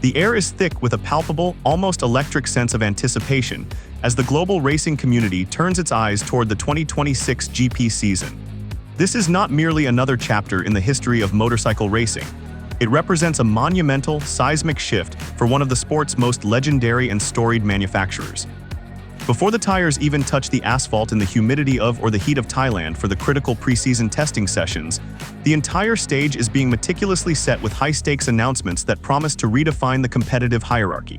The air is thick with a palpable, almost electric sense of anticipation as the global racing community turns its eyes toward the 2026 GP season. This is not merely another chapter in the history of motorcycle racing. It represents a monumental, seismic shift for one of the sport's most legendary and storied manufacturers. Before the tires even touch the asphalt in the humidity of or the heat of Thailand for the critical preseason testing sessions, the entire stage is being meticulously set with high-stakes announcements that promise to redefine the competitive hierarchy.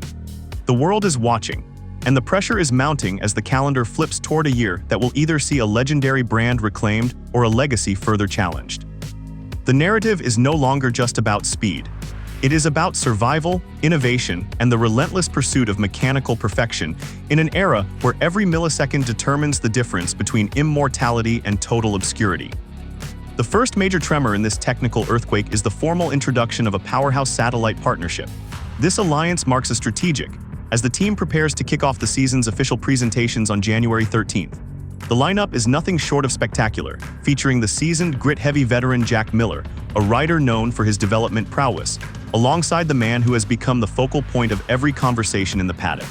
The world is watching, and the pressure is mounting as the calendar flips toward a year that will either see a legendary brand reclaimed or a legacy further challenged. The narrative is no longer just about speed. It is about survival, innovation, and the relentless pursuit of mechanical perfection in an era where every millisecond determines the difference between immortality and total obscurity. The first major tremor in this technical earthquake is the formal introduction of a powerhouse satellite partnership. This alliance marks a strategic, as the team prepares to kick off the season's official presentations on January 13th. The lineup is nothing short of spectacular, featuring the seasoned, grit-heavy veteran Jack Miller, a rider known for his development prowess, alongside the man who has become the focal point of every conversation in the paddock.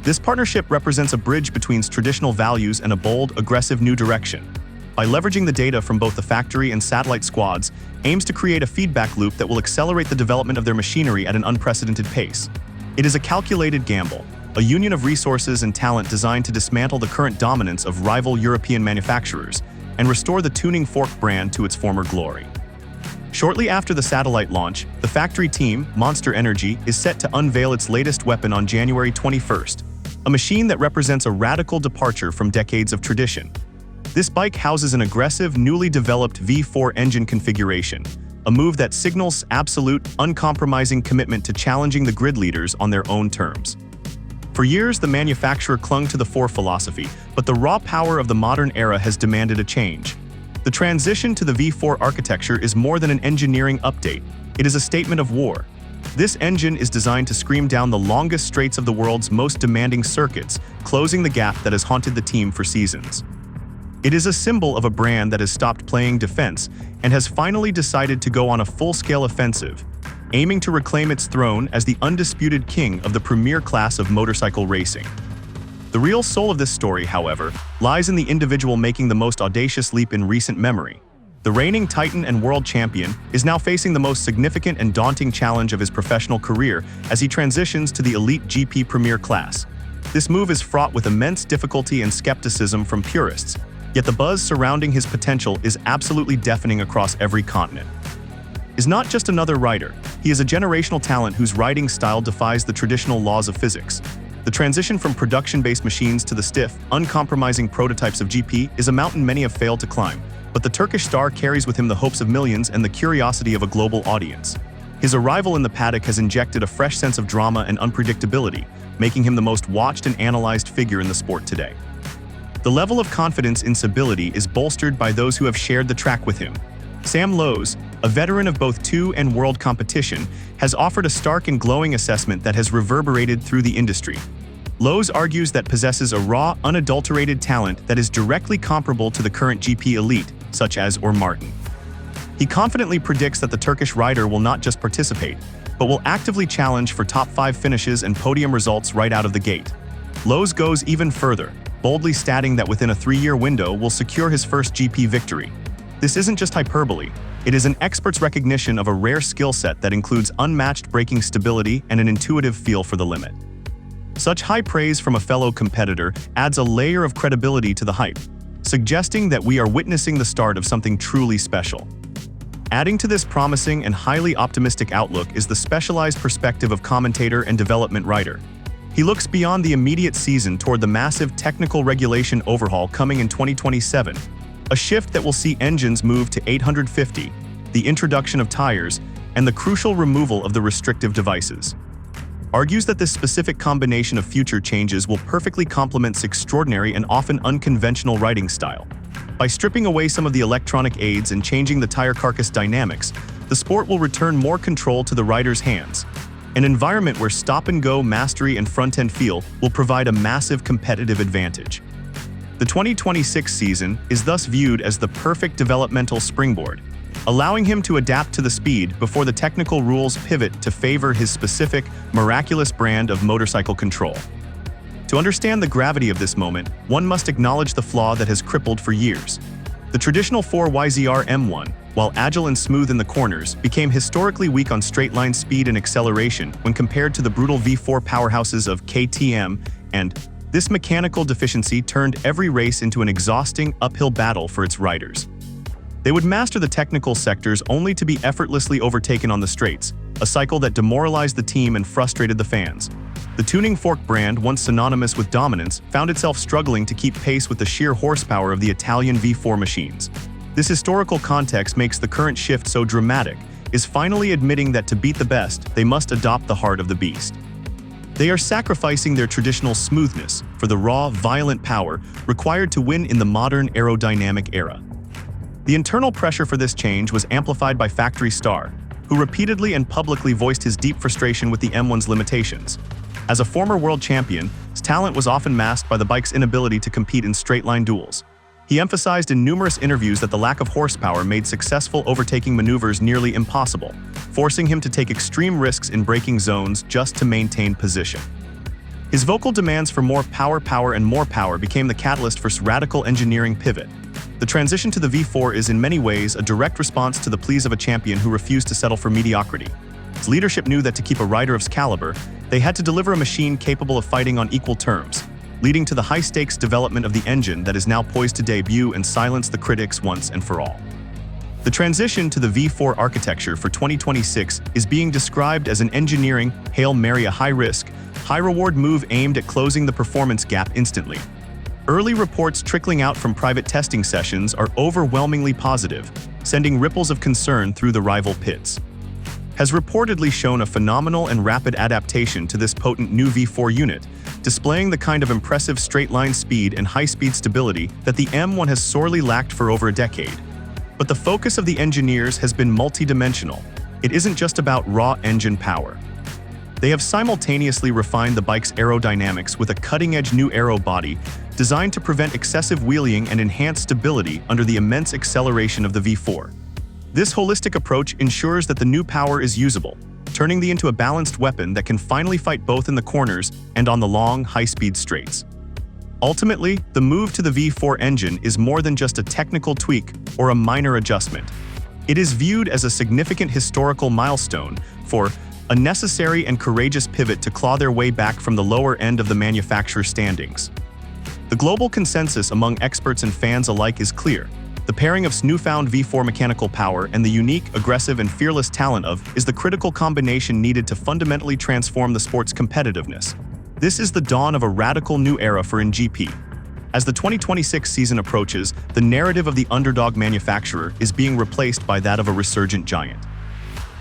This partnership represents a bridge between traditional values and a bold, aggressive new direction. By leveraging the data from both the factory and satellite squads, aims to create a feedback loop that will accelerate the development of their machinery at an unprecedented pace. It is a calculated gamble, a union of resources and talent designed to dismantle the current dominance of rival European manufacturers and restore the tuning fork brand to its former glory. Shortly after the satellite launch, the factory team, Monster Energy, is set to unveil its latest weapon on January 21st, a machine that represents a radical departure from decades of tradition. This bike houses an aggressive, newly developed V4 engine configuration, a move that signals absolute, uncompromising commitment to challenging the grid leaders on their own terms. For years, the manufacturer clung to the 4 philosophy, but the raw power of the modern era has demanded a change. The transition to the V4 architecture is more than an engineering update. It is a statement of war. This engine is designed to scream down the longest straights of the world's most demanding circuits, closing the gap that has haunted the team for seasons. It is a symbol of a brand that has stopped playing defense and has finally decided to go on a full-scale offensive, aiming to reclaim its throne as the undisputed king of the premier class of motorcycle racing. The real soul of this story, however, lies in the individual making the most audacious leap in recent memory. The reigning Titan and world champion is now facing the most significant and daunting challenge of his professional career as he transitions to the elite GP Premier class. This move is fraught with immense difficulty and skepticism from purists, yet the buzz surrounding his potential is absolutely deafening across every continent. Is not just another rider, he is a generational talent whose riding style defies the traditional laws of physics. The transition from production-based machines to the stiff, uncompromising prototypes of GP is a mountain many have failed to climb, but the Turkish star carries with him the hopes of millions and the curiosity of a global audience. His arrival in the paddock has injected a fresh sense of drama and unpredictability, making him the most watched and analyzed figure in the sport today. The level of confidence in stability is bolstered by those who have shared the track with him. Sam Lowes, a veteran of both two and world competition, has offered a stark and glowing assessment that has reverberated through the industry. Lowes argues that possesses a raw, unadulterated talent that is directly comparable to the current GP elite, such as Martin. He confidently predicts that the Turkish rider will not just participate, but will actively challenge for top 5 finishes and podium results right out of the gate. Lowes goes even further, boldly stating that within a 3-year window will secure his first GP victory. This isn't just hyperbole, it is an expert's recognition of a rare skill set that includes unmatched braking stability and an intuitive feel for the limit. Such high praise from a fellow competitor adds a layer of credibility to the hype, suggesting that we are witnessing the start of something truly special. Adding to this promising and highly optimistic outlook is the specialized perspective of commentator and development writer. He looks beyond the immediate season toward the massive technical regulation overhaul coming in 2027, a shift that will see engines move to 850, the introduction of tires, and the crucial removal of the restrictive devices. Argues that this specific combination of future changes will perfectly complement his extraordinary and often unconventional riding style. By stripping away some of the electronic aids and changing the tire carcass dynamics, the sport will return more control to the rider's hands. An environment where stop-and-go mastery and front-end feel will provide a massive competitive advantage. The 2026 season is thus viewed as the perfect developmental springboard. allowing him to adapt to the speed before the technical rules pivot to favor his specific, miraculous brand of motorcycle control. To understand the gravity of this moment, one must acknowledge the flaw that has crippled for years. The traditional 4YZR M1, while agile and smooth in the corners, became historically weak on straight-line speed and acceleration when compared to the brutal V4 powerhouses of KTM, and this mechanical deficiency turned every race into an exhausting, uphill battle for its riders. They would master the technical sectors only to be effortlessly overtaken on the straights, a cycle that demoralized the team and frustrated the fans. The tuning fork brand, once synonymous with dominance, found itself struggling to keep pace with the sheer horsepower of the Italian V4 machines. This historical context makes the current shift so dramatic, is finally admitting that to beat the best, they must adopt the heart of the beast. They are sacrificing their traditional smoothness for the raw, violent power required to win in the modern aerodynamic era. The internal pressure for this change was amplified by factory star, who repeatedly and publicly voiced his deep frustration with the M1's limitations. As a former world champion, his talent was often masked by the bike's inability to compete in straight-line duels. He emphasized in numerous interviews that the lack of horsepower made successful overtaking maneuvers nearly impossible, forcing him to take extreme risks in braking zones just to maintain position. His vocal demands for more power, and more power became the catalyst for radical engineering pivot. The transition to the V4 is in many ways a direct response to the pleas of a champion who refused to settle for mediocrity. His leadership knew that to keep a rider of his caliber, they had to deliver a machine capable of fighting on equal terms, leading to the high-stakes development of the engine that is now poised to debut and silence the critics once and for all. The transition to the V4 architecture for 2026 is being described as an engineering Hail Mary, a high-risk, high-reward move aimed at closing the performance gap instantly. Early reports trickling out from private testing sessions are overwhelmingly positive, sending ripples of concern through the rival pits. Has reportedly shown a phenomenal and rapid adaptation to this potent new V4 unit, displaying the kind of impressive straight-line speed and high-speed stability that the M1 has sorely lacked for over a decade. But the focus of the engineers has been multi-dimensional. It isn't just about raw engine power. They have simultaneously refined the bike's aerodynamics with a cutting-edge new aero body designed to prevent excessive wheeling and enhance stability under the immense acceleration of the V4. This holistic approach ensures that the new power is usable, turning the into a balanced weapon that can finally fight both in the corners and on the long, high-speed straights. Ultimately, the move to the V4 engine is more than just a technical tweak or a minor adjustment. It is viewed as a significant historical milestone for a necessary and courageous pivot to claw their way back from the lower end of the manufacturer standings. The global consensus among experts and fans alike is clear. The pairing of newfound V4 mechanical power and the unique, aggressive, and fearless talent of is the critical combination needed to fundamentally transform the sport's competitiveness. This is the dawn of a radical new era for MotoGP. As the 2026 season approaches, the narrative of the underdog manufacturer is being replaced by that of a resurgent giant.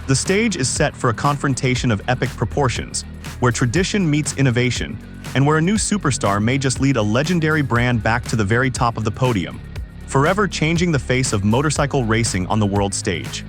The stage is set for a confrontation of epic proportions, where tradition meets innovation, and where a new superstar may just lead a legendary brand back to the very top of the podium, forever changing the face of motorcycle racing on the world stage.